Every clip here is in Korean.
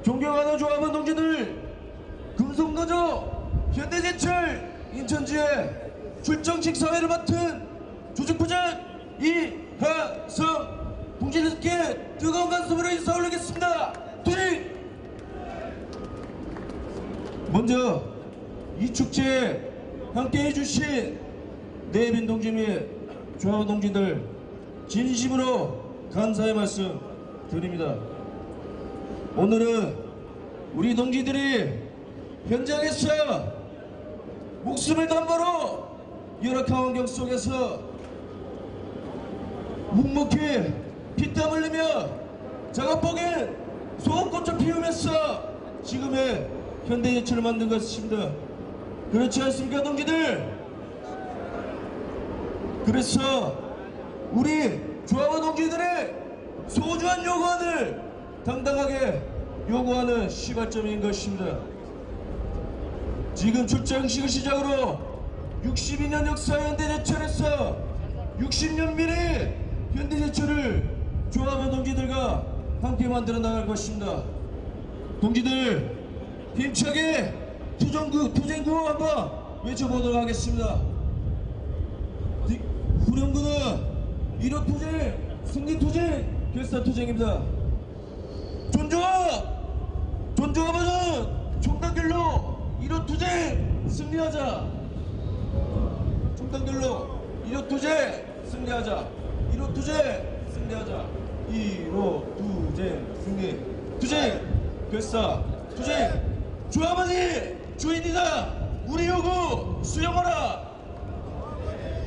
존경하는 조합원 동지들, 금속노조 현대제철 인천지회 출정식 사회를 맡은 조직부장 이하성 동지들께 뜨거운 간섭으로 인사 올리겠습니다. 투쟁! 먼저 이 축제에 함께해 주신 내빈 동지 및 조합원 동지들 진심으로 감사의 말씀 드립니다. 오늘은 우리 동지들이 현장에서 목숨을 담보로 열악한 환경 속에서 묵묵히 피땀 흘리며 작업복에 소금꽃을 피우면서 지금의 현대제철을 만든 것입니다. 그렇지 않습니까, 동지들? 그래서 우리 조합원 동지들의 소중한 요구안을 당당하게 요구하는 시발점인 것입니다. 지금 출정식을 시작으로 62년 역사의 현대제철에서 60년 미래의 현대제철을 조합원 동지들과 함께 만들어 나갈 것입니다. 동지들 힘차게 투쟁구호 한번 외쳐보도록 하겠습니다. 후렴구는 일어투쟁, 승리투쟁, 결사투쟁입니다. 존조합원은 총단결로 일어투쟁 승리하자. 총단결로 일어투쟁 승리하자. 일어투쟁 승리하자. 일어투쟁 승리. 투쟁 결사 투쟁. 조합원이 주인이다. 우리 요구 수용하라.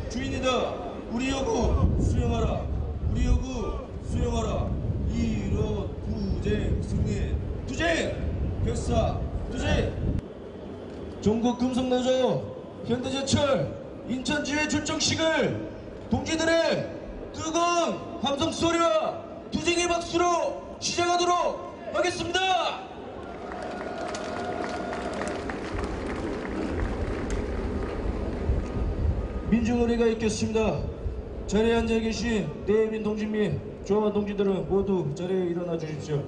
주인이다. 우리 요구 수용하라. 우리 요구 수용하라. 일어투쟁 승리. 투쟁 결사 투쟁. 전국 금속노조 현대제철 인천지회 출정식을 동지들의 뜨거운 함성 소리와 투쟁의 박수로 시작하도록 하겠습니다. 민중의례가 있겠습니다. 자리에 앉아 계신 내빈 동지 및 조합원 동지들은 모두 자리에 일어나 주십시오.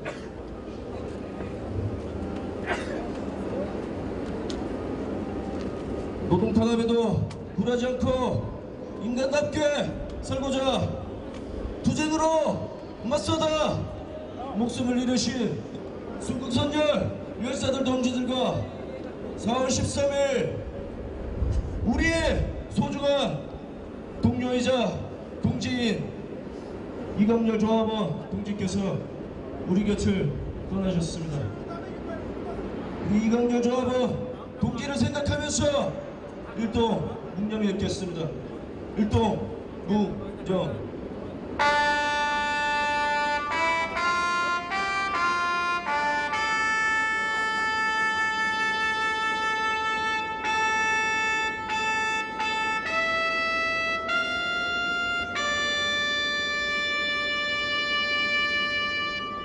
노동탄압에도 굴하지 않고 인간답게 살고자 투쟁으로 맞서다 목숨을 잃으신 순국선열 열사들 동지들과 4월 13일 우리의 소중한 동료이자 동지인 이광열 조합원 동지께서 우리 곁을 떠나셨습니다. 우리 이광열 조합원 동지를 생각하면서 일동 묵념이 있겠습니다. 일동 묵념.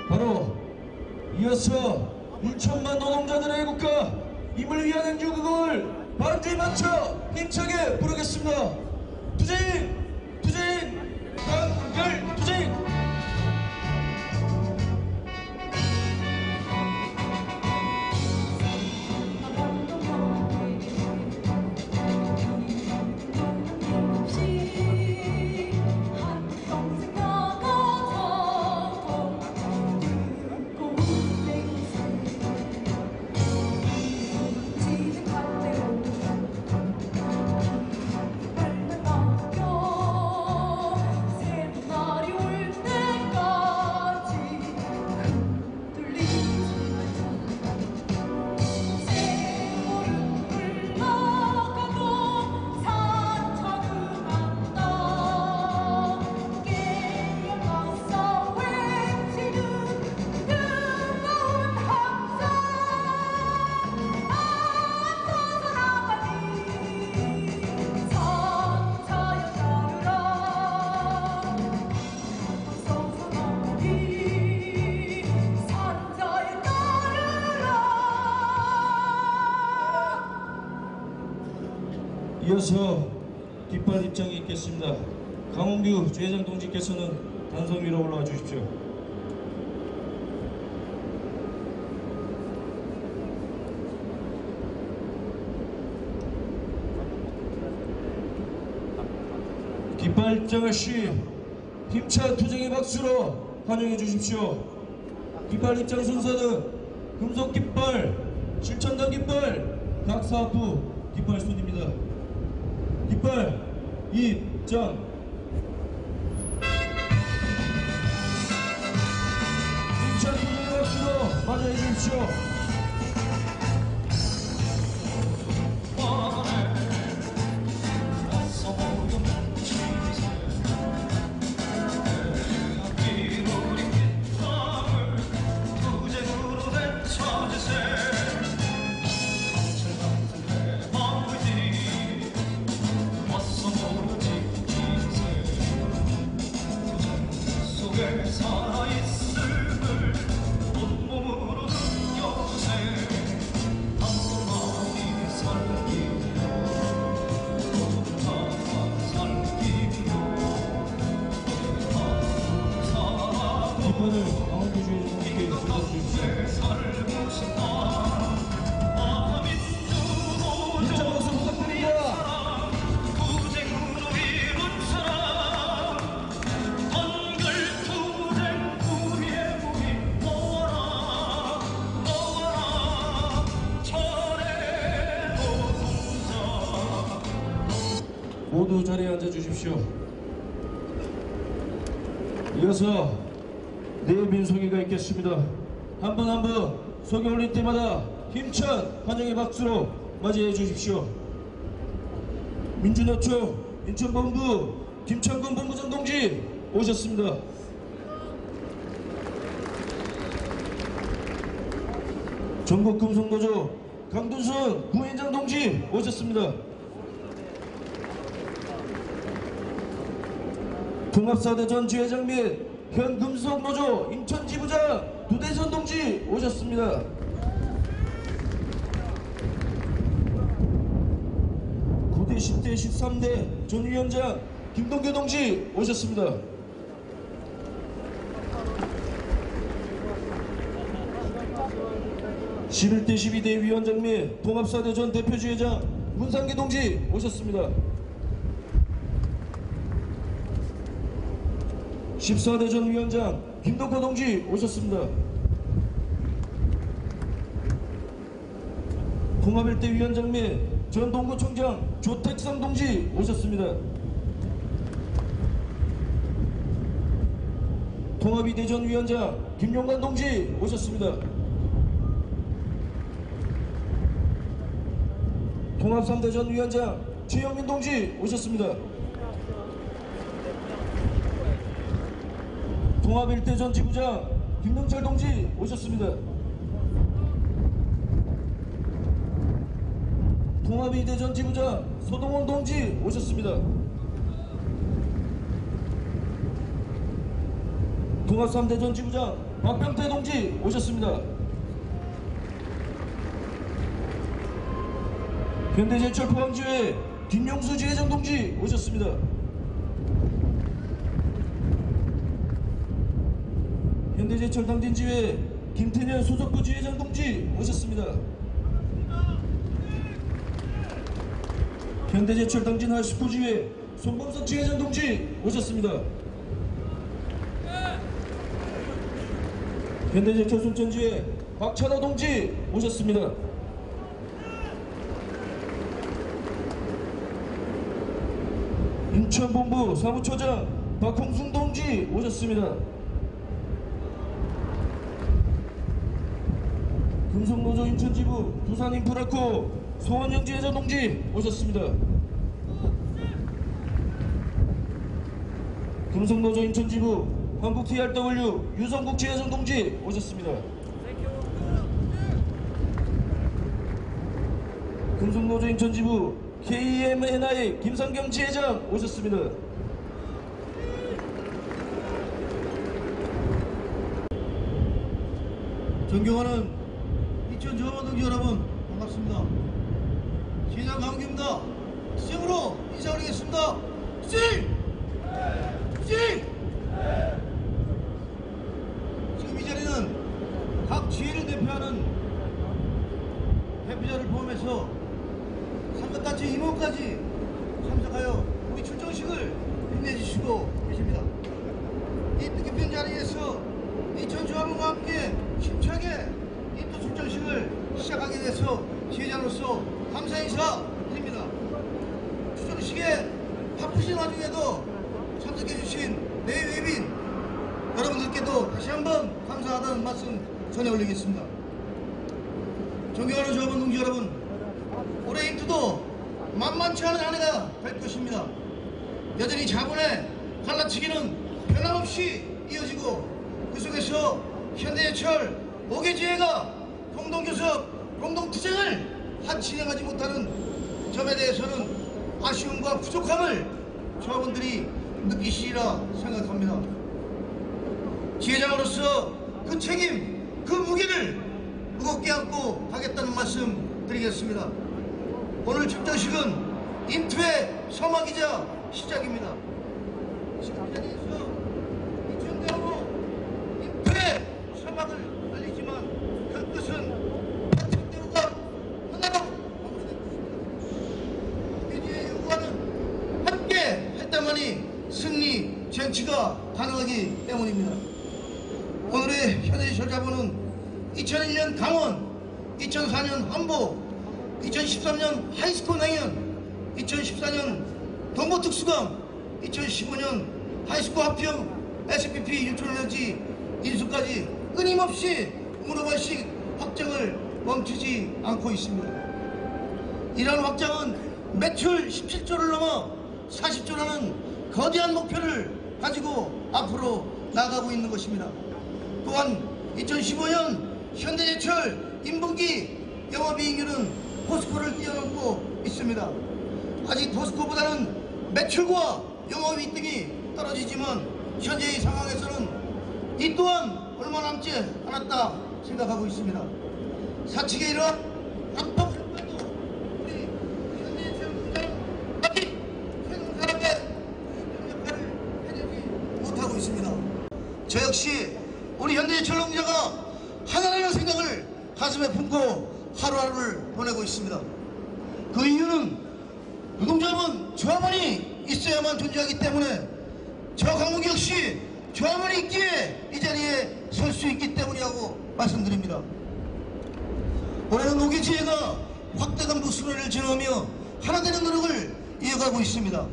바로 이어서 1천만 노동자들의 애국가 임을 위한 행주극을 반주에 맞춰 힘차게 부르겠습니다. 투쟁! 투쟁! 단결 투쟁! 이어서 깃발 입장이 있겠습니다. 강홍규 주회장 동지께서는 단성 위로 올라와 주십시오. 깃발 입장할 시 힘찬 투쟁의 박수로 환영해 주십시오. 깃발 입장 순서는 금속 깃발, 실천당 깃발, 각 사업부 깃발 순입니다. 깃발 입장. 힘찬 투쟁의 박수로 맞이해 주십시오. 살아있음을 온몸으로 느껴세 한번만이 살기며 깃발을 가운데 주의 분께 살고싶다 입장 박수 부탁드립니다. 투쟁으로 이룬 사람 한글 투쟁 우리의 몸이 모아라 모아라 철의 노동자. 모두 자리에 앉아 주십시오. 이어서 내빈 소개가 있겠습니다. 한 분 한 분 소개 올릴 때마다 힘찬 환영의 박수로 맞이해 주십시오. 민주노총 인천본부 김창근 본부장 동지 오셨습니다. 전국금속노조 강둔선 부위원장 동지 오셨습니다. 통합사대전 지회장 및 현금속노조 인천지부장 두대선 동지 오셨습니다. 고대 10대 13대 전 위원장 김동규 동지 오셨습니다. (11대 12대) 위원장 및 통합사대 전 대표지회장 문상기 동지 오셨습니다. 14대 전 위원장 김덕호 동지 오셨습니다. 통합일대 위원장 및 전 동구청장 조택상 동지 오셨습니다. 통합이대 전 위원장 김용관 동지 오셨습니다. 통합 3대 전 위원장 최영민 동지 오셨습니다. 통합 1대 전 지부장 김명철 동지 오셨습니다. 통합 2대 전 지부장 소동원 동지 오셨습니다. 통합 3대 전 지부장 박병태 동지 오셨습니다. 현대제철 포항지회 김용수 지회장 동지 오셨습니다. 현대제철 당진지회 김태년 소속부 지회장 동지 오셨습니다. 현대제철 당진 하수부지회 손범석 지회장 동지 오셨습니다. 현대제철 순천지회 박찬호 동지 오셨습니다. 인천본부 사무처장 박홍순 동지 오셨습니다. 금속노조 인천지부 부산인프라코 소원영 지회장 동지 오셨습니다. 금속노조 인천지부 한국TRW 유성국 지회장 동지 오셨습니다. 금속노조 인천지부 KMNI 김상경 지회장 오셨습니다. 존경하는 인천 저반동지 여러분 반갑습니다. 시장 강규입니다. 시장으로 인사드리겠습니다. 지금 이 자리는 각 지회를 대표하는 대표자를 포함해서 삼각단체 임원까지 참석하여 우리 출정식을 있고 계십니다. 이 뜻깊은 자리에서 인천조합원과 함께 힘차게 인도 출전식을 시작하게 돼서 지회장으로서 감사 인사 드립니다. 출전식에 바쁘신 와중에도 참석해주신 내외빈 여러분들께도 다시 한번 감사하다는 말씀 전해 올리겠습니다. 존경하는 조합원 동지 여러분, 올해 인투도 만만치 않은 한 해가 될 것입니다. 여전히 자본의 갈라치기는 변함없이 이어지고 그 속에서 현대제철 5개 지회가 공동교섭, 공동투쟁을 진행하지 못하는 점에 대해서는 아쉬움과 부족함을 조합원들이 느끼시리라 생각합니다. 지회장으로서 그 책임, 그 무게를 무겁게 안고 가겠다는 말씀 드리겠습니다. 오늘 출전식은 인투의 서막이자 시작입니다. 이 자리에서 인천대로 인투의 서막을 알리지만 그 뜻은 파천대로가 하나로 마무리될 것입니다. 우리의 요구하는 함께 했다만이 승리, 쟁취가 가능하기 때문입니다. 오늘의 현대제철 자본은 2001년 강원, 2004년 한보, 2013년 하이스쿨 강연, 2014년 동부특수강, 2015년 하이스쿨 합평, SPP 유출에너지 인수까지 끊임없이 문어발식 확장을 멈추지 않고 있습니다. 이러한 확장은 매출 17조를 넘어 40조라는 거대한 목표를 가지고 앞으로 나가고 있는 것입니다. 또한 2015년 현대제철 1분기 영업이익률은 포스코를 뛰어넘고 있습니다. 아직 포스코보다는 매출과 영업이익 등이 떨어지지만 현재의 상황에서는 이 또한 얼마 남지 않았다 생각하고 있습니다. 사측의 이러한 압박 효과도 우리 현대제철 공장은 아직 생산사업의 역할을 해내지 못하고 있습니다. 저 역시 우리 현대제철 농자가 하나라는 생각을 가슴에 품고 하루하루를 보내고 있습니다. 그 이유는 노동조합은 조합원이 있어야만 존재하기 때문에 저 강국 역시 조합원이 있기에 이 자리에 설 수 있기 때문이라고 말씀드립니다. 올해는 5개 지회가 확대간 부수를 지나며 하나 되는 노력을 이어가고 있습니다.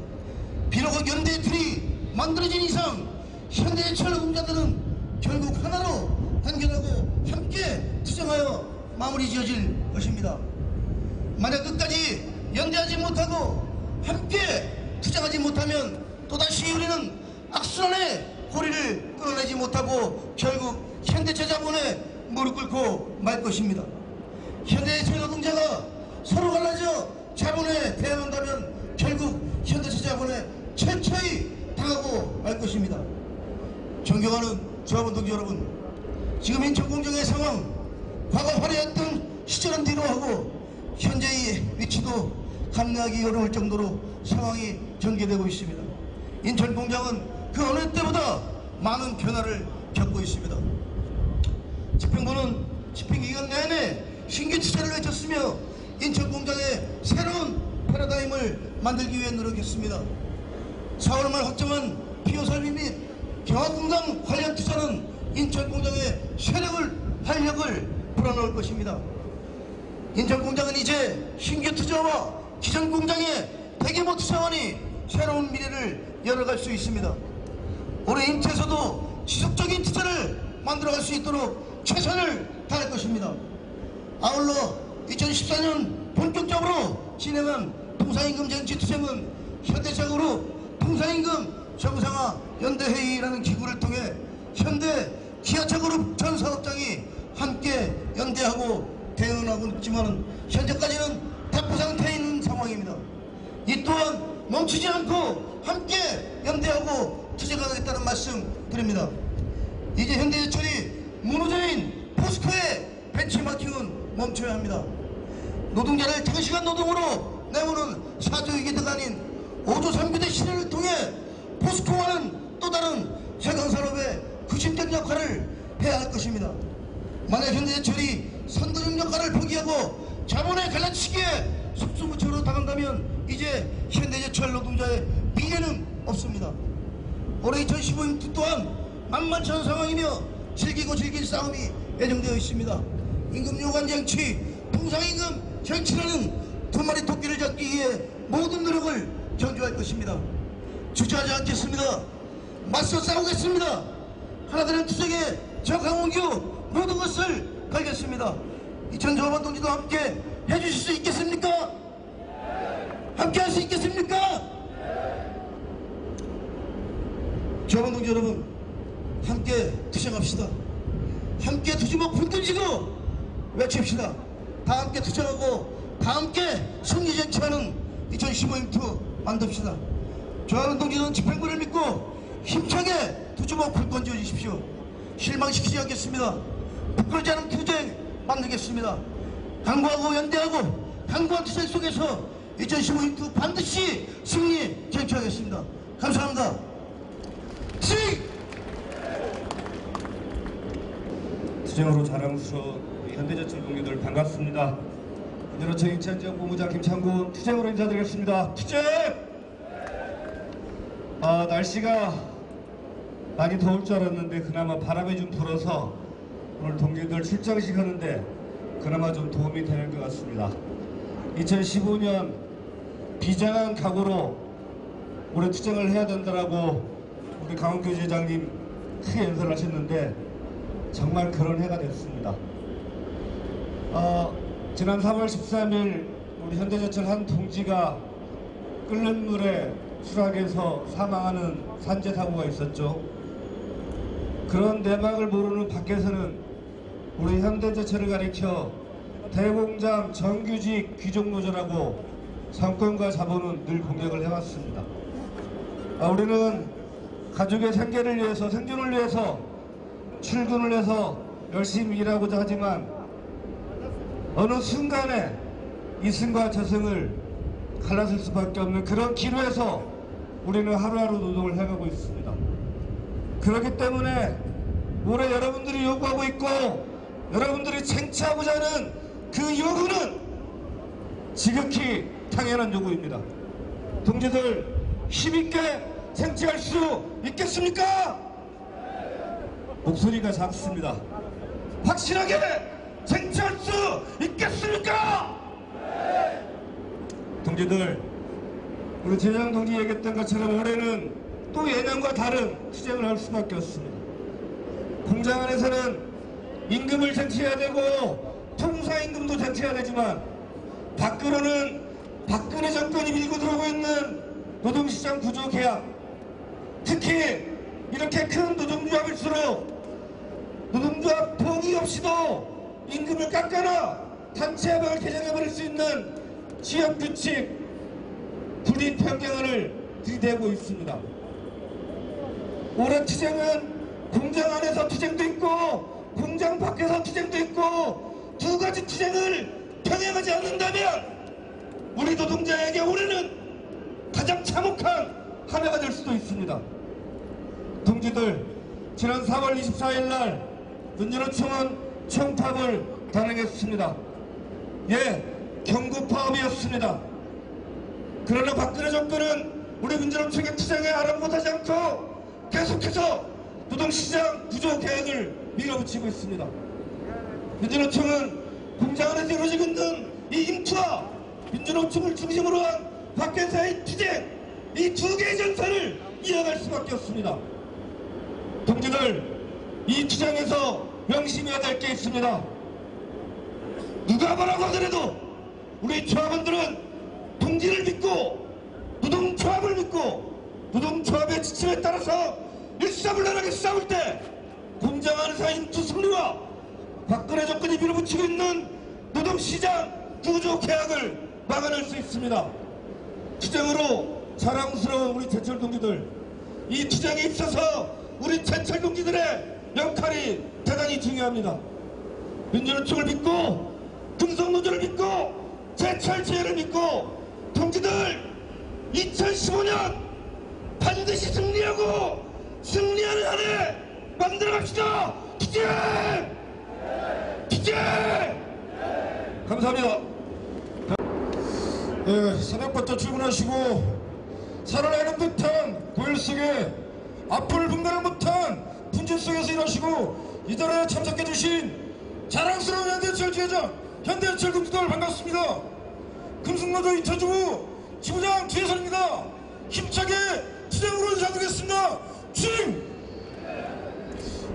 비록 연대의 틀이 만들어진 이상 현대제철 노동자들은 결국 하나로 단결하고 함께 투쟁하여 마무리 지어질 것입니다. 만약 끝까지 연대하지 못하고 함께 투쟁하지 못하면 또다시 우리는 악순환의 고리를 끊어내지 못하고 결국 현대차 자본에 무릎 꿇고 말 것입니다. 현대차 노동자가 서로 갈라져 자본에 대항한다면 결국 현대차 자본에 철저히 당하고 말 것입니다. 존경하는 조합원 동지 여러분, 지금 인천공장의 상황, 과거 화려했던 시절은 뒤로하고 현재의 위치도 감내하기 어려울 정도로 상황이 전개되고 있습니다. 인천공장은 그 어느 때보다 많은 변화를 겪고 있습니다. 집행부는 집행기간 내내 신규 투자를 외쳤으며 인천공장의 새로운 패러다임을 만들기 위해 노력했습니다. 4월 말 확정한 피오설비 및 경화공장 관련 투자는 인천공장의 활력을 불어넣을 것입니다. 인천공장은 이제 신규 투자와 기존 공장의 대규모 투자원이 새로운 미래를 열어갈 수 있습니다. 올해 인태에서도 지속적인 투자를 만들어갈 수 있도록 최선을 다할 것입니다. 아울러 2014년 본격적으로 진행한 동사임금 쟁취투쟁은 현대차그룹 동사임금 정상화 연대회의라는 기구를 통해 현대 기아차그룹 전 사업장이 함께 연대하고 대응하고 있지만 현재까지는 대포 상태에 있는 상황입니다. 이 또한 멈추지 않고 함께 연대하고 투쟁하겠다는 말씀 드립니다. 이제 현대제철이 문호조인 포스코의 벤치마킹은 멈춰야 합니다. 노동자를 장시간 노동으로 내모는 사조위기대가 아닌 5조 3교대 시대를 통해 포스코와는 또 다른 세강산업의 구심적 역할을 해야 할 것입니다. 만약 현대제철이 선도적 역할을 포기하고 자본의 갈라치기에 속수무책으로 당한다면 이제 현대제철 노동자의 미래는 없습니다. 올해 2015년 또한 만만치 않은 상황이며 즐기고 즐길 싸움이 예정되어 있습니다. 임금 요관 쟁취, 통상임금 쟁취라는 두 마리 토끼를 잡기 위해 모든 노력을 경주할 것입니다. 주저하지 않겠습니다. 맞서 싸우겠습니다. 하나되는 투쟁에 저 강원규 모든 것을 걸겠습니다. 이천 조합원 동지도 함께 해주실 수 있겠습니까? 함께 할 수 있겠습니까? 조합원 동지 여러분, 함께 투쟁합시다. 함께 두주먹 불 던지고 외칩시다. 다 함께 투쟁하고 다 함께 승리 쟁취하는 2015 인투 만듭시다. 조합원 동지는 집행부를 믿고 힘차게 두주먹 불 던져 주십시오. 실망시키지 않겠습니다. 부끄러지 않은 투쟁 만들겠습니다. 강구하고 연대하고 강구한 투쟁 속에서 2015 인투 반드시 승리 쟁취하겠습니다. 감사합니다. 투쟁으로 자랑스러운 현대제철 동료들 반갑습니다. 민주노총 인천지역 본부장 김창군 투쟁으로 인사드리겠습니다. 투쟁! 날씨가 많이 더울 줄 알았는데 그나마 바람이 좀 불어서 오늘 동료들 출장식 하는데 그나마 좀 도움이 되는 것 같습니다. 2015년 비장한 각오로 올해 투쟁을 해야 된다라고 우리 강원교 지회장님 크게 연설을 하셨는데 정말 그런 해가 됐습니다. 지난 3월 13일 우리 현대제철 한 동지가 끓는 물에 추락해서 사망하는 산재 사고가 있었죠. 그런 내막을 모르는 밖에서는 우리 현대제철을 가리켜 대공장 정규직 귀족노조라고 상권과 자본은 늘 공격을 해왔습니다. 우리는 가족의 생계를 위해서, 생존을 위해서 출근을 해서 열심히 일하고자 하지만 어느 순간에 이승과 저승을 갈라설 수밖에 없는 그런 기로에서 우리는 하루하루 노동을 해가고 있습니다. 그렇기 때문에 올해 여러분들이 요구하고 있고 여러분들이 쟁취하고자 하는 그 요구는 지극히 당연한 요구입니다. 동지들 힘있게 쟁취할 수 있겠습니까? 목소리가 작습니다. 확실하게 쟁취할 수 있겠습니까? 동지들, 우리 재장 동지 얘기했던 것처럼 올해는 또 예년과 다른 투쟁을 할 수밖에 없습니다. 공장 안에서는 임금을 쟁취해야 되고 통상임금도 쟁취해야 되지만 밖으로는 박근혜 정권이 밀고 들어오고 있는 노동시장 구조 개혁, 특히 이렇게 큰 노동조합일수록 노동조합 동의 없이도 임금을 깎거나 단체협약을 개정해버릴 수 있는 취업규칙 분리 변경안을 들이대고 있습니다. 올해 투쟁은 공장 안에서 투쟁도 있고 공장 밖에서 투쟁도 있고 두 가지 투쟁을 병행하지 않는다면 우리 노동자에게 올해는 가장 참혹한 한 해가 될 수도 있습니다. 동지들, 지난 4월 24일 날 민주노총은 총파업을 단행했습니다. 경고 파업이었습니다. 그러나 박근혜 정권은 우리 민주노총의 투쟁에 아랑곳하지 않고 계속해서 노동시장 구조 개혁을 밀어붙이고 있습니다. 민주노총은 공장 안에서 이루어지고 있는 이 인투와 민주노총을 중심으로 한 밖에서의 투쟁, 이 두 개의 전선을 이어갈 수밖에 없습니다. 동지들, 이 투쟁에서 명심해야 될 게 있습니다. 누가 뭐라고 하더라도 우리 조합원들은 동지를 믿고 노동조합을 믿고 노동조합의 지침에 따라서 일사불란하게 싸울 때 공장 안에서 인투 승리와 박근혜 정권이 밀어붙이고 있는 노동시장 구조 개혁을 막아낼 수 있습니다. 투쟁으로 자랑스러운 우리 제철 동지들, 이 투쟁에 있어서 우리 제철 동지들의 역할이 대단히 중요합니다. 민주노총을 믿고 금속노조를 믿고 제철지혜를 믿고 동지들 2015년 반드시 승리하고 승리하는 한 해 만들어갑시다. 투쟁! 투쟁! 감사합니다. 새벽부터 출근하시고 살아나는 듯한 고열 속에 앞을 분간을 못한 분진 속에서 일하시고 이 자리에 참석해주신 자랑스러운 현대철 지회장 현대철 금수들 반갑습니다. 금승노조 이차주부 지부장 최선입니다. 힘차게 투쟁으로 인사드리겠습니다. 주임!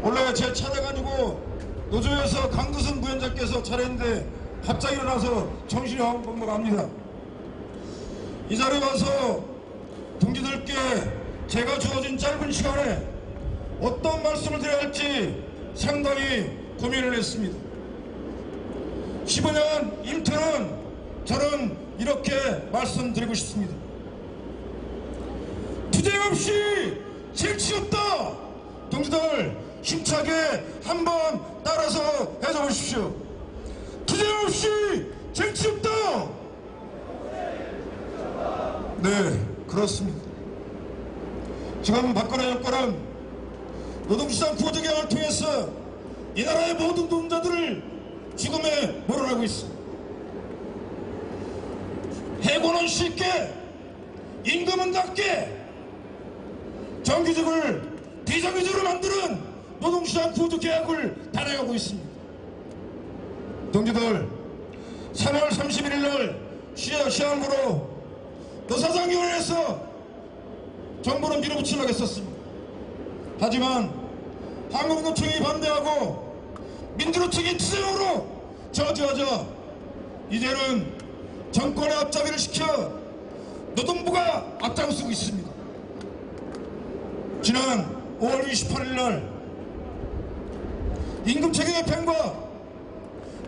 원래 제 차례가 아니고 노조에서 강두선 부위원장께서 차례인데 갑자기 일어나서 정신이 엉망합니다. 이 자리에 와서 동지들께 제가 주어진 짧은 시간에 어떤 말씀을 드려야 할지 상당히 고민을 했습니다. 15년 임태는 저는 이렇게 말씀드리고 싶습니다. 투쟁 없이 쟁취 없다. 동지들 힘차게 한번 따라서 해줘보십시오. 투쟁 없이 쟁취 없다. 네, 그렇습니다. 지금 박근혜 정권은 노동시장 부조개혁을 통해서 이 나라의 모든 노동자들을 죽음에 몰아내고 있습니다. 해고는 쉽게, 임금은 낮게, 정규직을 비정규직으로 만드는 노동시장 구조개혁을 단행하고 있습니다. 동지들, 3월 31일 날 시한부로 노사장위원회에서 정부는 밀어붙이려고 했었습니다. 하지만 한국노총이 반대하고 민주노총이 투쟁으로 저지하자 이제는 정권의 앞잡이를 시켜 노동부가 앞장서고 있습니다. 지난 5월 28일 날 임금체계 개편과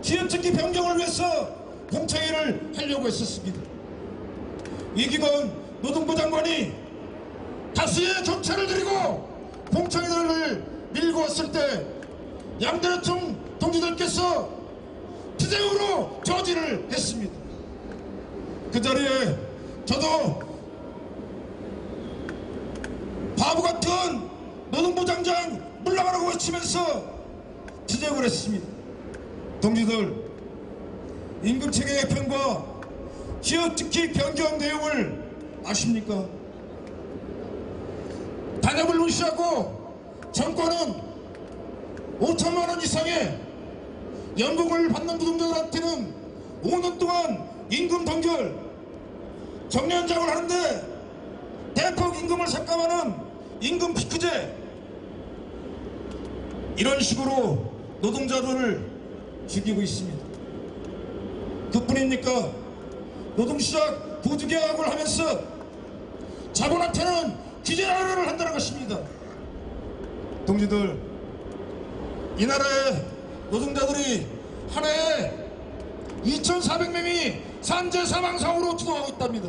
지연특기 변경을 위해서 공청회를 하려고 했었습니다. 이 기간 노동부 장관이 다수의 정차를 들이고 공청회를 밀고 왔을 때 양대노총 동지들께서 투쟁으로 저지를 했습니다. 그 자리에 저도 바보 같은 노동부 장장 물러가라고 외치면서 투쟁을 했습니다. 동지들, 임금체계 개편과 지역특기 변경 내용을 아십니까? 단협을 무시하고 정권은 5천만 원 이상의 연봉을 받는 노동자들한테는 5년 동안 임금 동결, 정년장을 하는데 대폭 임금을 삭감하는 임금 피크제, 이런 식으로 노동자들을 죽이고 있습니다. 그뿐입니까? 노동시장 부주개혁을 하면서 자본한테는 규제 완화를 한다는 것입니다. 동지들, 이 나라의 노동자들이 한 해에 2,400명이 산재 사망사고로 죽어가고 있답니다.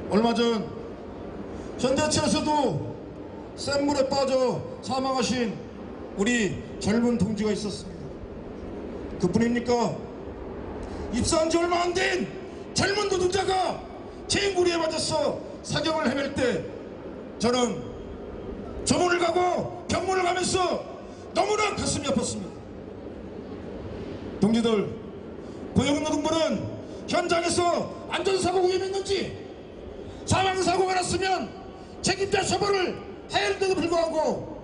얼마 전 현대차에서도 센 물에 빠져 사망하신 우리 젊은 동지가 있었습니다. 그뿐입니까? 입사한 지 얼마 안 된 젊은 노동자가 체인구리에 맞아서 사경을 헤맬 때 저는 조문을 가고 병문을 가면서 너무나 가슴이 아팠습니다. 동지들, 고용노동부는 현장에서 안전사고 위험이 있는지, 사망사고가 났으면 책임자 처벌을 해야 하는데도 불구하고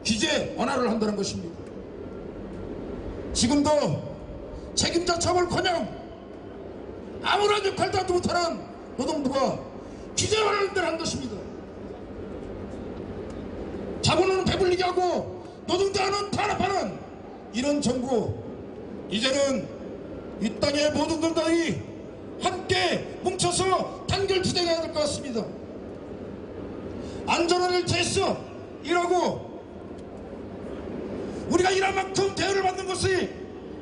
규제 완화를 한다는 것입니다. 지금도 책임자 처벌커녕 아무런 역할도 하지 못하는 노동부가 규제 완화를 한 것입니다. 자본은 배불리게 하고 노동자는 탄압하는 이런 정부, 이제는 이 땅의 모든 노동자들이 함께 뭉쳐서 단결 투쟁해야 될 것 같습니다. 안전한 일터에서 일하고 우리가 일한 만큼 대우를 받는 것이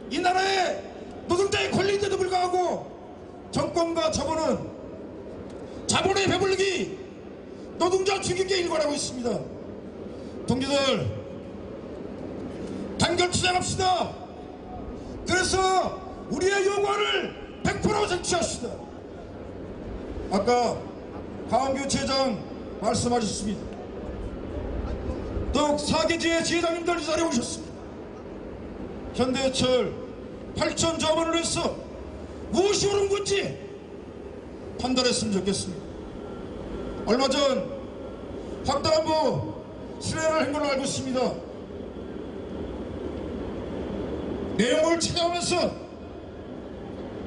이 나라의 노동자의 권리인데도 불구하고 정권과 자본의 배불리기, 노동자 죽이기에 일관하고 있습니다. 동지들, 단결 투쟁합시다. 그래서 우리의 요구를 100% 쟁취합시다. 아까 강원규 지회장 말씀하셨습니다. 더욱 사기지의 지회장님들 이 자리에 오셨습니다. 현대철 8천 조합원을 해서 무엇이 옳은 건지 판단했으면 좋겠습니다. 얼마 전 확대한부 수혜를 한 걸로 알고 있습니다. 내용을 찾아오면서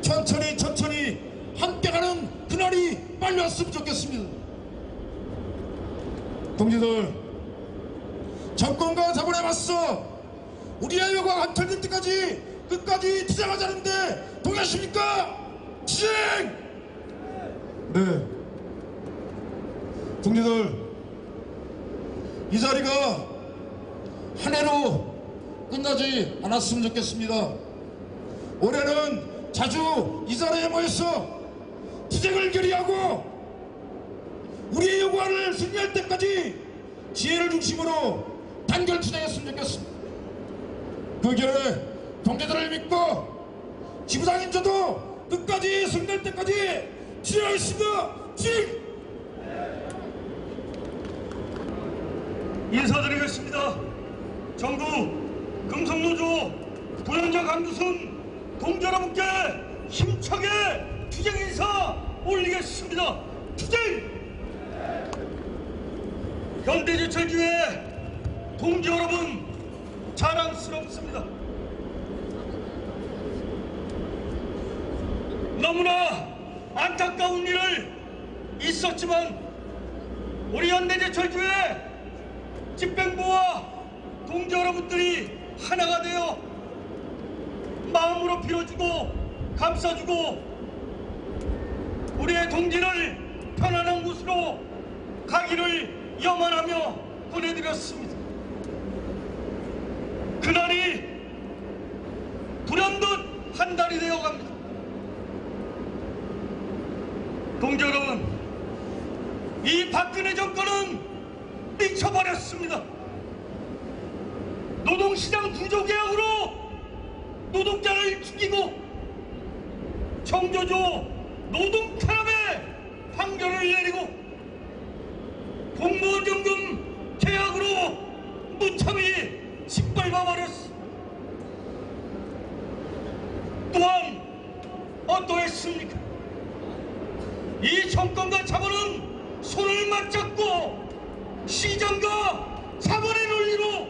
천천히 함께 가는 그날이 빨리 왔으면 좋겠습니다. 동지들, 정권과 자본에 맞서 우리의 요구가 한철될 때까지 끝까지 투쟁하자는데 동의하십니까? 투쟁! 네. 동지들, 이 자리가 한 해로 끝나지 않았으면 좋겠습니다. 올해는 자주 이 자리에 모여서 투쟁을 결의하고 우리의 요구안을 승리할 때까지 지혜를 중심으로 단결 투쟁했으면 좋겠습니다. 그 길에 동지들을 믿고 지부장인 저도 끝까지 승리할 때까지 투쟁하겠습니다. 투쟁! 인사드리겠습니다. 정부 금속노조 부연자 강두순 동지 여러분께 힘차게 투쟁 인사 올리겠습니다. 투쟁! 현대제철기회 동지 여러분 자랑스럽습니다. 너무나 안타까운 일을 있었지만 우리 현대제철기회 집행부와 동지 여러분들이 하나가 되어 마음으로 빌어주고 감싸주고 우리의 동지를 편안한 곳으로 가기를 염원하며 보내드렸습니다. 그날이 불현듯 한 달이 되어갑니다. 동지 여러분, 이 박근혜 정권은 미쳐버렸습니다. 노동시장 구조개혁으로 노동자를 죽이고 정조조 노동탄압의 판결을 내리고 공무원연금 계약으로 무참히 짓밟아버렸어. 또한 어떠했습니까? 이 정권과 자본은 손을 맞잡고 시장과 자본의 논리로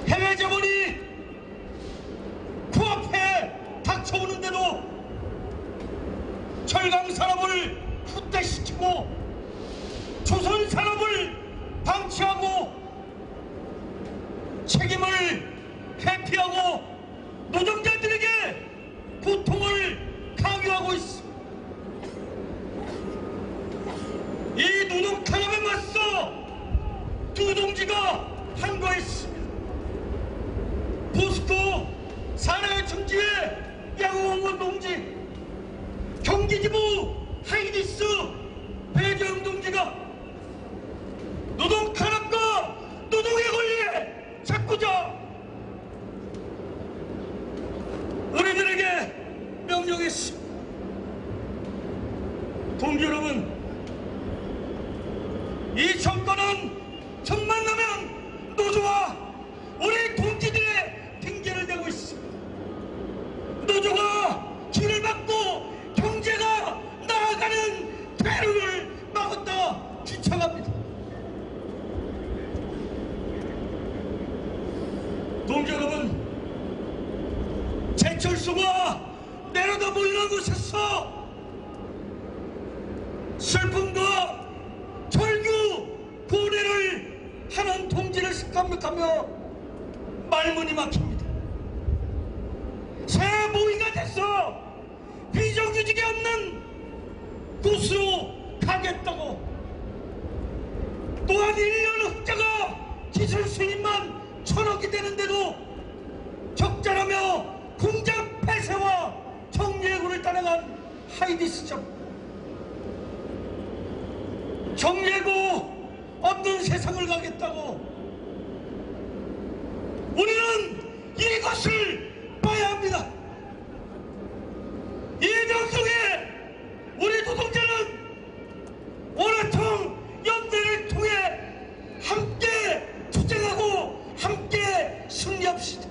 해외 자본이 코앞에 닥쳐오는데도 철강 산업을 후퇴시키고 조선 산업을 방치하고 책임을 회피하고 노동자들에게 고통을 강요하고 있습니다. 이 노동 탄압에 맞서 두 동지가 항거했습니다. 포스코 산하의 청지의 양호원건 동지, 경기지부 하이디스 배재영 동지가 노동 탄압과 노동의 권리에 찾고자 우리들에게 명령했습니다. 동지 여러분, 이 정권은 정말 나면 노조와 우리 동지들의 핑계를 대고 있습니다. 노조가 길을 막고 경제가 나아가는 대로를 막았다 주창합니다. 동지 여러분, 제철소가 내려다 보이는 곳에서 슬픔과 절규 고뇌를 하는 동지를 감격하며 말문이 막힙니다. 새 모의가 돼서 비정규직이 없는 곳으로 가겠다고, 또한 1년 흑자가 기술 수입만 1,000억이 되는데도 적자라며 공장 폐쇄와 정리해고를 따라간 하이디스점, 정리해고 없는 세상을 가겠다고, 우리는 이것을 봐야 합니다. 이 명성에 우리 노동자는 원화청 연대를 통해 함께 투쟁하고 함께 승리합시다.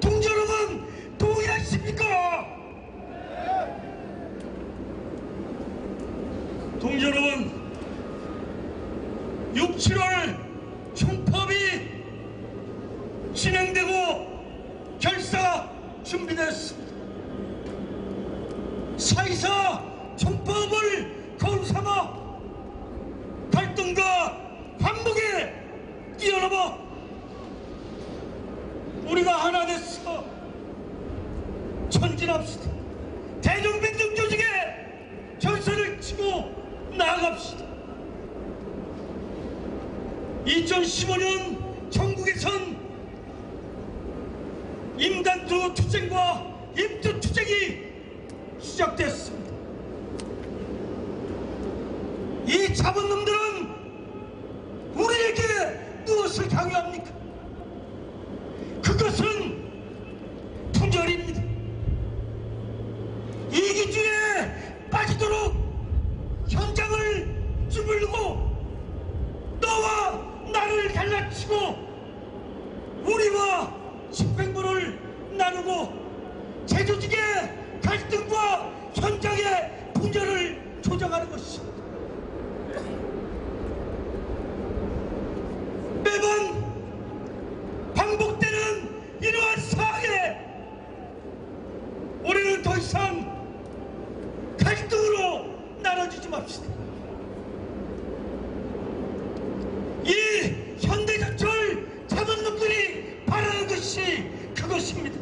동지 여러분, 동의하십니까? 동지 여러분, 6, 7월 총파업이 진행되고 결사 준비됐습니다. 4.24 총파업을 거울 삼아 갈등과 반목에 뛰어넘어 우리가 하나 됐어 전진합시다. 대종백정 조직의 전선을 치고 나아갑시다. 2015년 전국에선 임단투 투쟁과 임투 투쟁이 시작됐습니다. 이 잡은놈들은 우리에게 무엇을 강요합니까? 그것은 분열입니다. 이기주의에 빠지도록 현장을 쭈물고 너와 나를 갈라치고 우리와 집행부를 나누고 제조직의 갈등과 현장의 분열을 조장하는 것입니다. 매번 반복되는 이러한 사항에 우리는 더 이상 갈등으로 나눠지지 맙시다. 이 현대전철 잡은 놈들이 바라는 것이 그것입니다.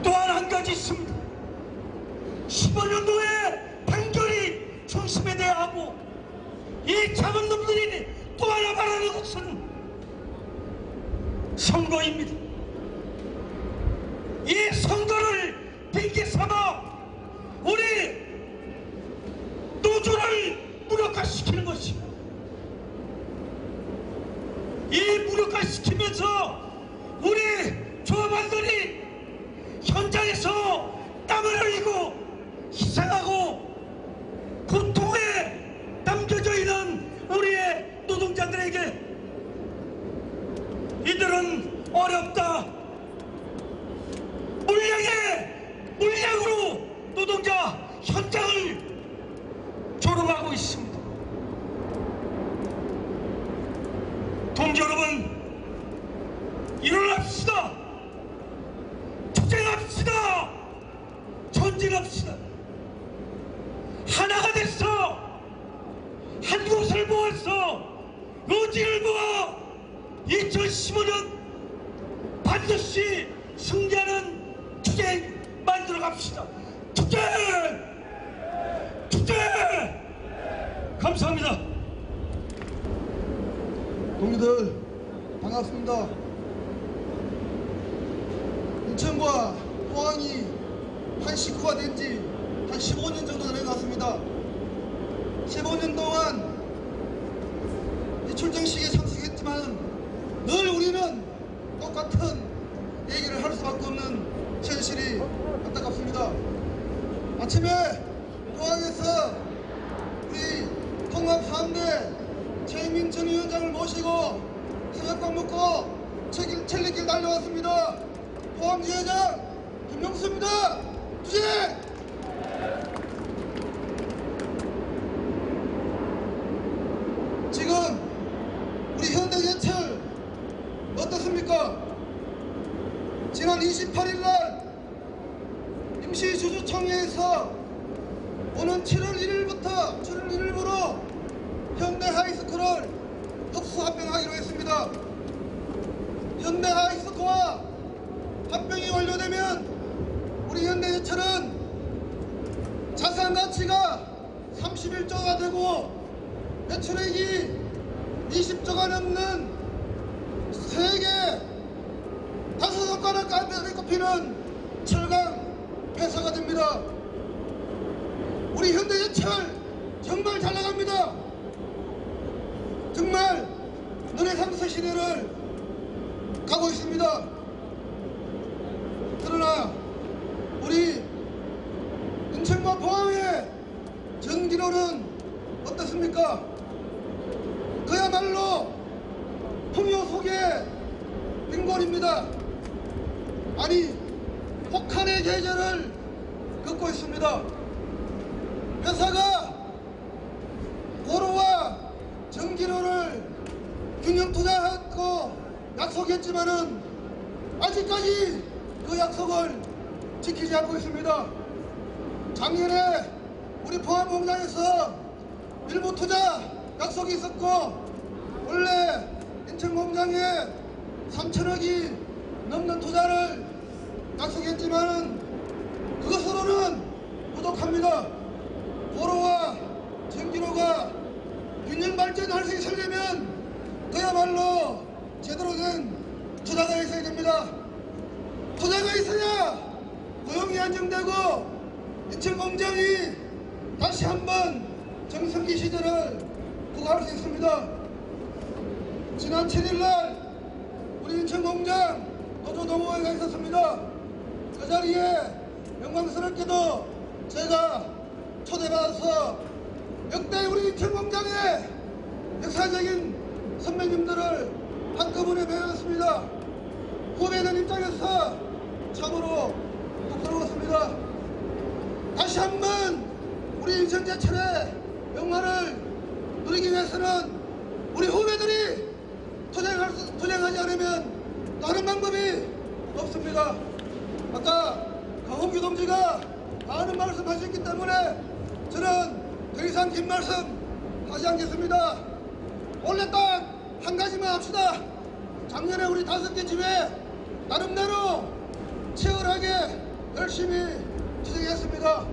또한 한 가지 있습니다. 15년도에 판결이 중심에 대야 하고 이 잡은 놈들이 또 하나 바라는 것은 선거입니다. 이 선거를 핑계 삼아 우리 노조를 무력화시키는 것입니다. 이 무력화시키면서 우리 조합원들이 현장에서 땀을 흘리고 희생하고 고통에 남겨져 있는 우리의 노동자들에게 이들은 어렵다, 물량으로 노동자 현장을 조롱하고 있습니다. 동지 여러분, 일어납시다. 투쟁합시다. 전진합시다. 하나가 됐어. 한 곳을 모아서 의지를 모아 2015년 반드시 승리하는 투쟁 만들어 갑시다. 투쟁! 투쟁! 감사합니다. 동료들 반갑습니다. 인천과 포항이 한 식구가 된 지 한 15년 정도 된 것 같습니다. 15년 동안 이 출정식에 참석했지만 늘 우리는 똑같은 얘기를 할 수밖에 없는 현실이 안타깝습니다. 아침에 포항에서 우리 통합3대 최민천 위원장을 모시고 새벽밥 먹고 첼리길 달려왔습니다. 포항지회장 김명수입니다. 투쟁! 지금 우리 현대제철 어떻습니까? 지난 28일날 임시주주총회에서 오는 7월 1일부로 현대하이스코를 흡수 합병하기로 했습니다. 현대하이스코와 합병이 완료되면 우리 현대제철은 자산 가치가 31조가 되고 매출액이 20조가 넘는 세계 5손가락 꼽히는 철강 회사가 됩니다. 우리 현대제철 정말 잘 나갑니다. 정말 르네상스 시대를 가고 있습니다. 그러나 우리 인천과 포항의 전기료는 어떻습니까? 그야말로 풍요 속의 빈곤입니다. 아니 폭탄의 계절을 긋고 있습니다. 회사가 약속했지만은 아직까지 그 약속을 지키지 않고 있습니다. 작년에 우리 포항공장에서 일부 투자 약속이 있었고 원래 인천공장에 3천억이 넘는 투자를 약속했지만은 그것으로는 부족합니다. 도로와 전기로가 균형 발전할 수 있으려면 그야말로 제대로 된 투자가 있어야 됩니다. 투자가 있어야 고용이 안정되고 인천공장이 다시 한번 정성기 시절을 구가할 수 있습니다. 지난 7일날 우리 인천공장 노조동호회가 있었습니다. 그 자리에 영광스럽게도 제가 초대받아서 역대 우리 인천공장의 역사적인 선배님들을 한꺼번에 배웠습니다. 후배들 입장에서 참으로 부끄러웠습니다. 다시 한번 우리 인천제철의 영화를 누리기 위해서는 우리 후배들이 투쟁하지 않으면 다른 방법이 없습니다. 아까 강홍규 동지가 많은 말씀 하셨기 때문에 저는 더 이상 긴 말씀 하지 않겠습니다. 원래 딱 한 가지만 합시다. 작년에 우리 5개 집에 나름대로 치열하게 열심히 투쟁했습니다.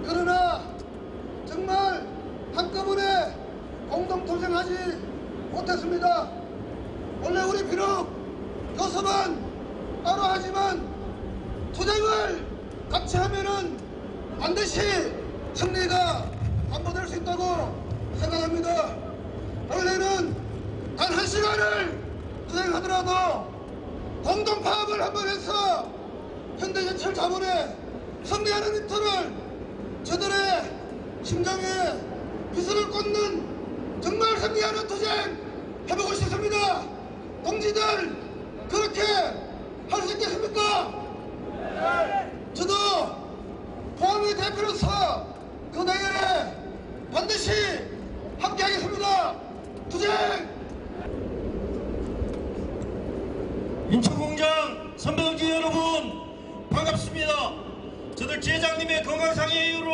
그러나 정말 한꺼번에 공동 투쟁하지 못했습니다. 원래 우리 비록 교섭은 따로 하지만 투쟁을 같이 하면은 반드시 승리가 담보될 수 있다고 생각합니다. 원래는 단 1시간을 투쟁하더라도 공동 파업을 한번 해서 현대제철 자본에 승리하는 일터를 저들의 심장에 미소를 꽂는 정말 승리하는 투쟁 해보고 싶습니다. 동지들 그렇게 할 수 있겠습니까? 저도 포항의 대표로서 그 대결에 반드시 함께하겠습니다. 투쟁! 인천공장 선배동지 여러분 반갑습니다. 저들 제장님의 건강상의 이유로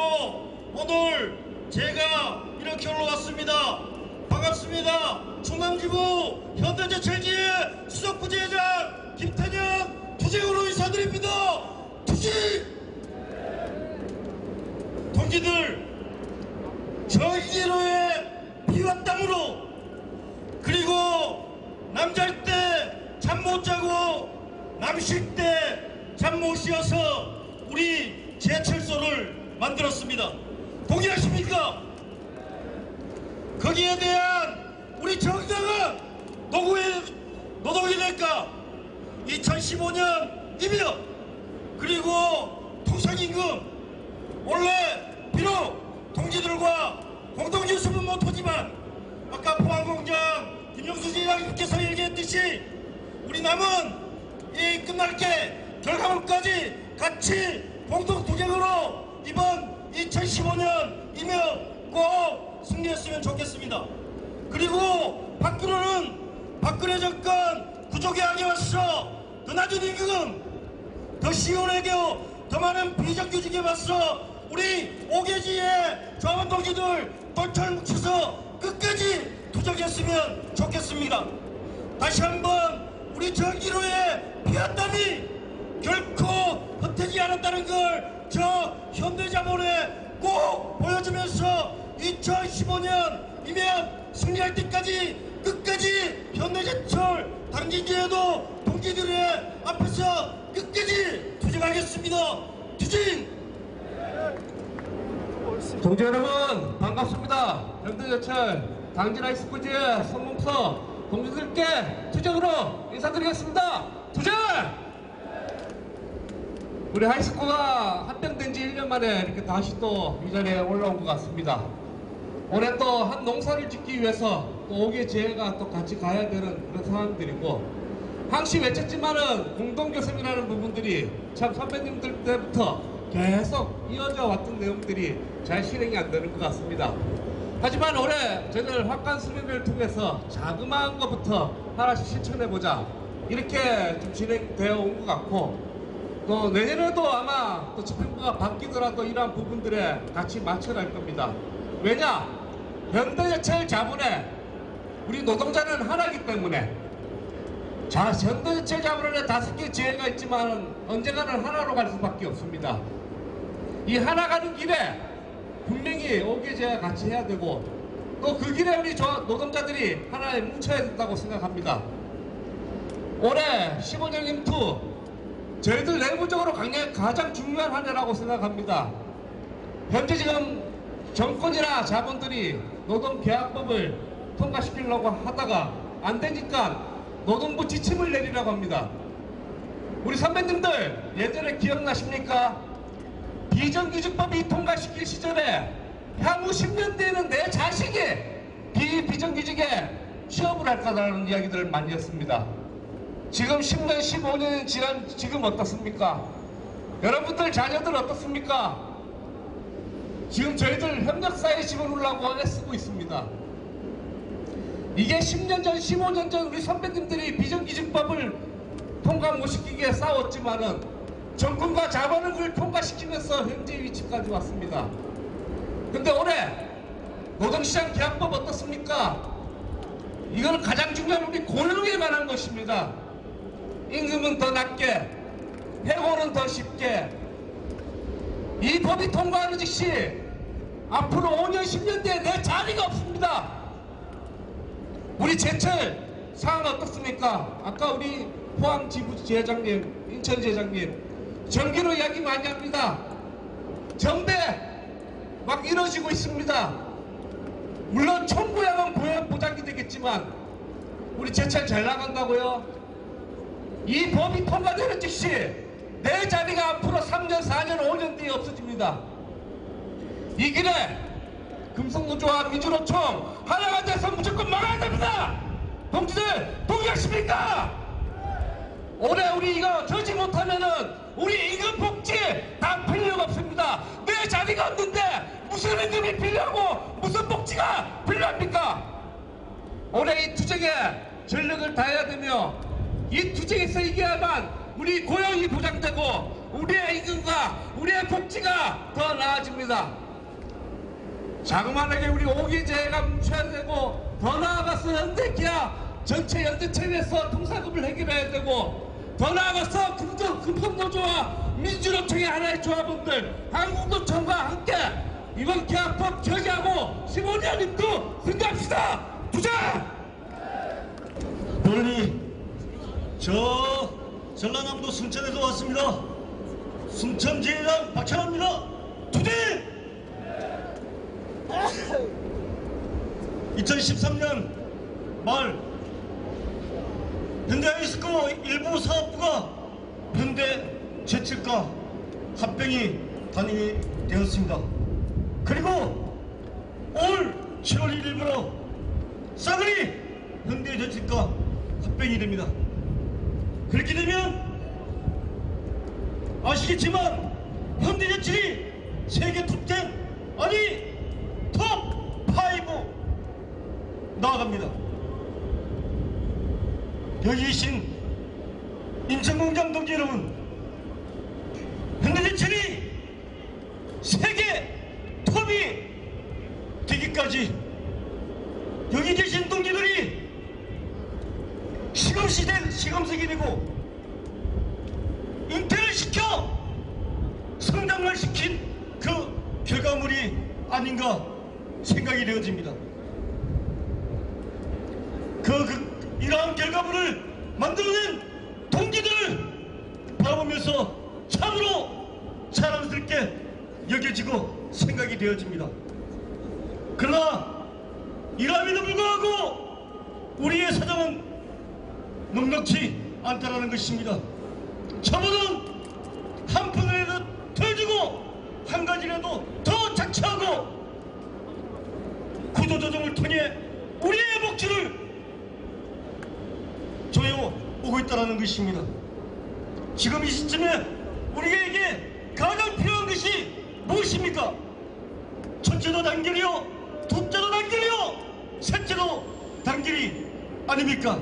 오늘 제가 이렇게 올라왔습니다. 반갑습니다. 충남지부 현대제철지회 수석부제장 김태년 투쟁으로 인사드립니다. 투쟁! 동지들 저희로의 비와 땀으로 그리고 남잘 때 잠 못 자고 남쉴 때 잠 못 쉬어서 우리 제철소를 만들었습니다. 동의하십니까? 거기에 대한 우리 정당은 노동이 될까? 2015년이며 그리고 통상임금 원래 비록 동지들과 공동주습은 못하지만 아까 포항공장 김영수 지장님께서 얘기했듯이 우리 남은 이 끝날 게 결과물까지 같이 공동투쟁으로 이번 2015년이면 꼭 승리했으면 좋겠습니다. 그리고 밖으로는 박근혜 정권 구족에 ang해왔어 더 낮은 임금 더 시원하게 더 많은 비정규직에 맞서 우리 오개지의 조합원 동지들 똘똘 뭉쳐서 끝까지 투쟁했으면 좋겠습니다. 다시 한번 우리 전기로의 피와 땀이 결코 흩어지지 않았다는 걸 저 현대자본에 꼭 보여주면서 2015년이면 승리할 때까지 끝까지 현대제철 당진제에도 동지들의 앞에서 끝까지 투쟁하겠습니다. 투쟁! 동지 여러분 반갑습니다. 현대제철 당진 하이스쿠즈 성공서 동지들께 투쟁으로 인사드리겠습니다. 투쟁! 우리 하이스쿠가 합병된 지 1년 만에 이렇게 다시 또 이 자리에 올라온 것 같습니다. 올해 또 한 농사를 짓기 위해서 또 5개 지회가 또 같이 가야 되는 그런 상황들이고 항시 외쳤지만은 공동교섭이라는 부분들이 참 선배님들 때부터 계속 이어져 왔던 내용들이 잘 실행이 안 되는 것 같습니다. 하지만 올해 저희들 확관 수련회를 통해서 자그마한 것부터 하나씩 실천해보자 이렇게 좀 진행되어 온 것 같고, 또 내년에도 아마 또 집행부가 바뀌더라도 이러한 부분들에 같이 맞춰갈 겁니다. 왜냐? 현대제철 자본에 우리 노동자는 하나이기 때문에, 자, 현대제철 자본에 5개 지혜가 있지만 언젠가는 하나로 갈 수밖에 없습니다. 이 하나 가는 길에 분명히 5개 지혜가 같이 해야 되고, 또 그 길에 우리 노동자들이 하나에 뭉쳐야 된다고 생각합니다. 올해 15년 임투, 저희들 내부적으로 가장 중요한 한 해라고 생각합니다. 현재 지금 정권이나 자본들이 노동계약법을 통과시키려고 하다가 안 되니까 노동부 지침을 내리라고 합니다. 우리 선배님들 예전에 기억나십니까? 비정규직법이 통과시킬 시절에 향후 10년 뒤에는 내 자식이 비정규직에 취업을 할 거라는 이야기들을 많이 했습니다. 지금 10년, 15년이 지난 지금 어떻습니까? 여러분들 자녀들 어떻습니까? 지금 저희들 협력사에 집어넣으려고 애쓰고 있습니다. 이게 10년 전, 15년 전 우리 선배님들이 비정규직법을 통과 못 시키기에 싸웠지만은 정권과 자본은 그걸 통과시키면서 현재 위치까지 왔습니다. 근데 올해 노동시장 계약법 어떻습니까? 이거는 가장 중요한 우리 고용에 관한 것입니다. 임금은 더 낮게, 해고는 더 쉽게. 이 법이 통과하는 즉시 앞으로 5년, 10년 뒤에 내 자리가 없습니다. 우리 제철 상황 어떻습니까? 아까 우리 포항 지부지회장님, 인천 지회장님 전기로 이야기 많이 합니다. 전배 막 이루어지고 있습니다. 물론 총구양은 보장이 되겠지만 우리 제철 잘 나간다고요? 이 법이 통과되는 즉시 내 자리가 앞으로 3년, 4년, 5년 뒤에 없어집니다. 이 길에 금속노조와 민주노총 하나가 돼서 무조건 막아야 됩니다. 동지들 동의하십니까? 올해 우리 이거 저지 못하면은 우리 임금 복지 다 필요가 없습니다. 내 자리가 없는데 무슨 임금이 필요하고 무슨 복지가 필요합니까? 올해 이 투쟁에 전력을 다해야 되며 이 투쟁에서 이겨야만 우리 고용이 보장되고 우리의 임금과 우리의 복지가 더 나아집니다. 자그마하게 우리 5개 제가 뭉쳐야 되고, 더 나아가서 현대기아 전체 연대체에서 통사급을 해결해야 되고, 더 나아가서 금속노조와 민주노총의 하나의 조합원들 한국노총과 함께 이번 계약법 저지하고 15년 임투 승리합시다. 투쟁! 오늘이 저 전라남도 순천에서 왔습니다. 순천지회장 박찬호입니다. 투쟁! 2013년 말 현대아이스코 일부 사업부가 현대제철과 합병이 단행이 되었습니다. 그리고 올 7월 1일부로 싸그리 현대제철과 합병이 됩니다. 그렇게 되면 아시겠지만 현대제철이 세계 톱10 아니 톱5 나아갑니다. 여기 계신 인천공장 동지 여러분, 현대제철이 세계 톱이 되기까지 여기 계신 동지들이 시금석이 되고 잉태를 시켜 성장을 시킨 그 결과물이 아닌가 생각이 되어집니다. 이러한 결과물을 만들어낸 동지들을 바라보면서 참으로 자랑스럽게 여겨지고 생각이 되어집니다. 그러나 이러함에도 불구하고 우리의 사정은 넉넉지 않다라는 것입니다. 저보는 한 푼이라도 더 주고 한 가지라도 더 착취하고 구조조정을 통해 우리의 복지를 조여오고 있다는 것입니다. 지금 이 시점에 우리에게 가장 필요한 것이 무엇입니까? 첫째도 단결이요, 둘째도 단결이요, 셋째도 단결이 아닙니까?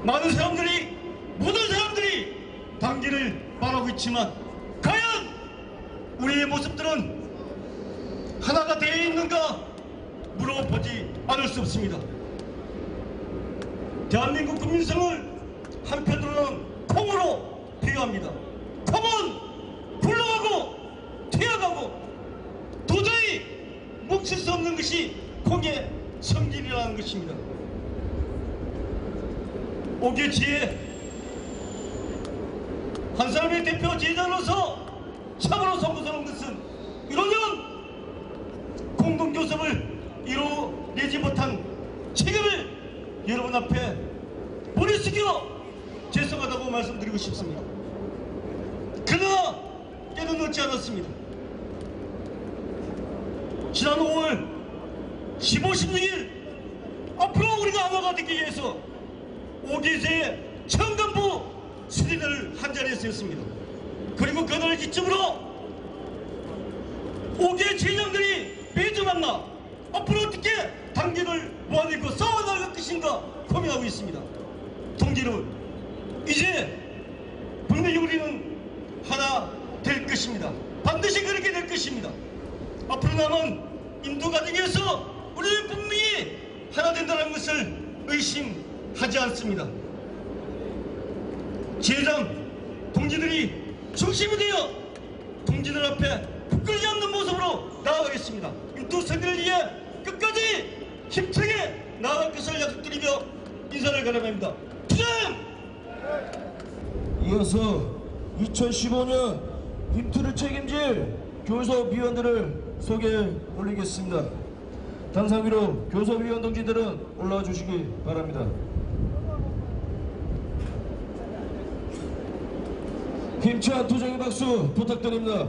많은 사람들이, 모든 사람들이 단기를 말하고 있지만 과연 우리의 모습들은 하나가 되어 있는가 물어보지 않을 수 없습니다. 대한민국 국민성을 한편으로는 콩으로 비유합니다. 콩은 굴러가고 튀어가고 도저히 묵힐 수 없는 것이 콩의 성질이라는 것입니다. 오계지에 한 사람의 대표 제자로서 참으로 송구스러운 것은 이러면 공동교섭을 이루어내지 못한 책임을 여러분 앞에 머리 숙여 죄송하다고 말씀드리고 싶습니다. 그러나 때는 늦지 않았습니다. 지난 5월 15, 16일 앞으로 우리가 하나가 되기 위해서 5기제의 청간부 수리를 한 자리에서 했습니다. 그리고 그날을 기점으로 5개 제장들이 매주 만나 앞으로 어떻게 단계를 모아내고 싸워나갈 것인가 고민하고 있습니다. 동지를 이제 분명히 우리는 하나 될 것입니다. 반드시 그렇게 될 것입니다. 앞으로 남은 인도 과정에서 우리는 분명히 하나 된다는 것을 의심하지 않습니다. 제장 동지들이 중심이 되어 동지들 앞에 부끄러지 않는 모습으로 나아가겠습니다. 인도 선대를 위해 끝까지 힘차게 나아갈 것을 약속드리며 인사를 가려합니다. 투쟁! 이어서 2015년 인투를 책임질 교섭위원들을 소개해 올리겠습니다. 단상 위로 교섭위원 동지들은 올라와 주시기 바랍니다. 힘찬 투쟁의 박수 부탁드립니다.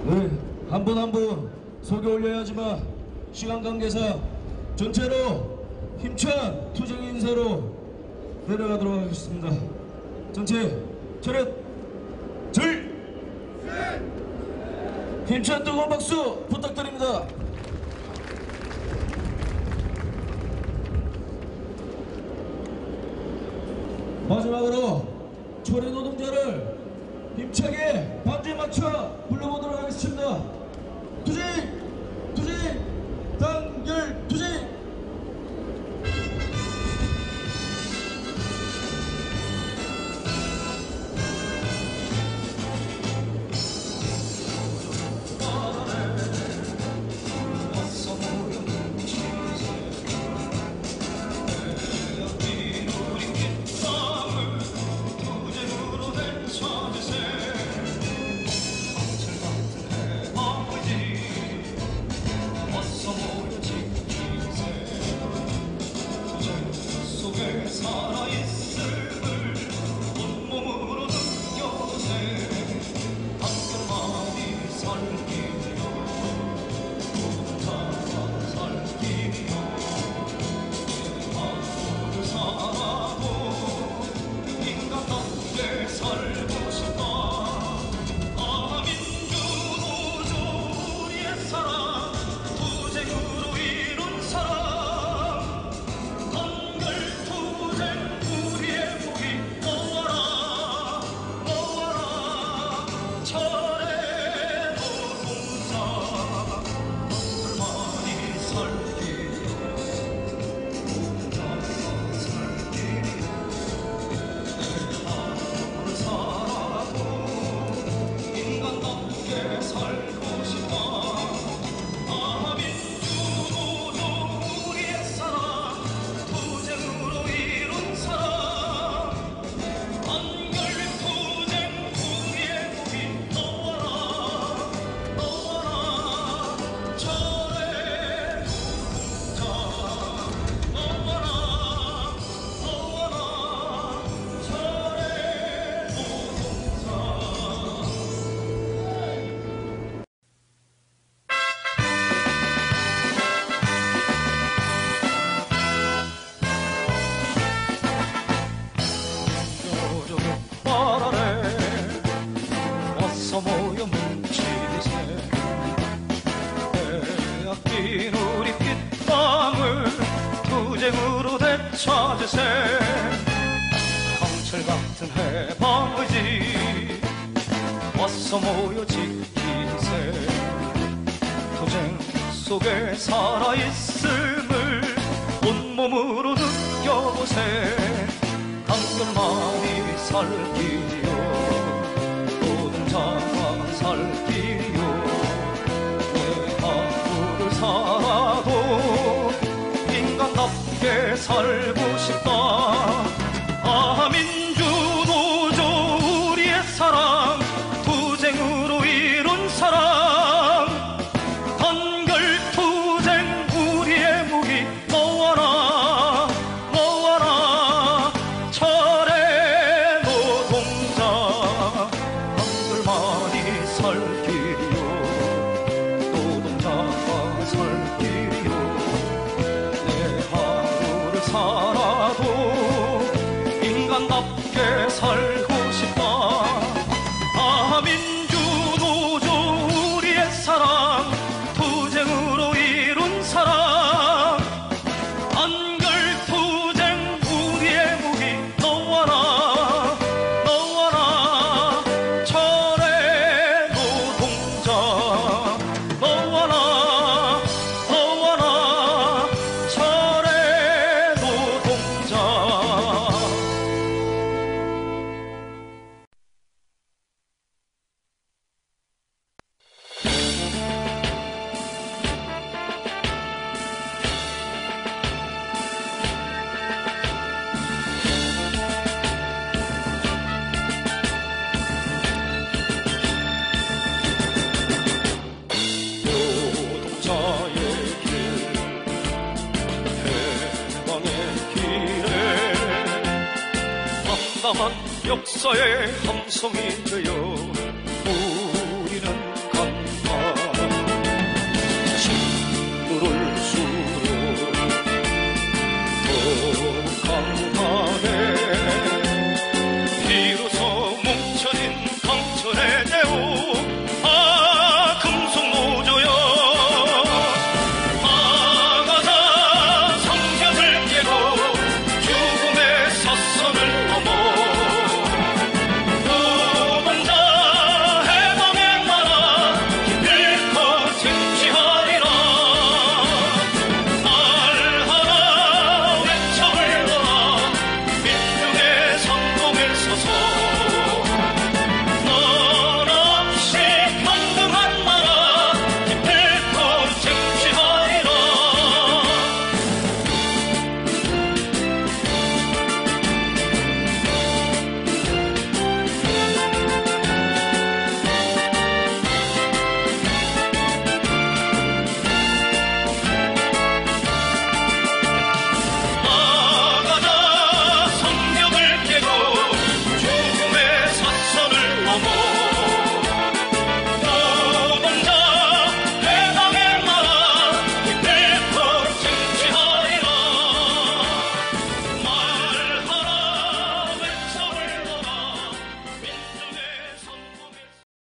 네, 한 분 한 분 소개 올려야지만 시간 관계상 전체로 힘찬 투쟁 인사로 내려가도록 하겠습니다. 전체 차렷 줄 힘찬 뜨거운 박수 부탁드립니다. 마지막으로 초래 노동자를 힘차게 반주에 맞춰 불러보도록 하겠습니다. 투쟁! 투쟁! 단결 투쟁! 되찾으세 강철 같은 해방의지 와서 모여 지키세 투쟁 속에 살아있음을 온몸으로 느껴보세 단결만이 살 길이요 노동자가 살 길이요 내 하루를 살아도 인간답게 살고 싶다 아 민주노조 우리의 사랑 투쟁으로 이룬 사랑 단결투쟁 우리의 무기 너와 나 철의 노동자 단결만이 살 길이요 노동자가 살 길이요 내 하루를 살아도 인간답게 살고 싶다 아 민주노조 우리의 사랑 투쟁으로 이룬 사랑 단결투쟁 우리의 무기 너와 나 철의 노동자 너와 나 철의 노동자 노동자의 길 해방의 길에 담담한 역사의 함성이 되어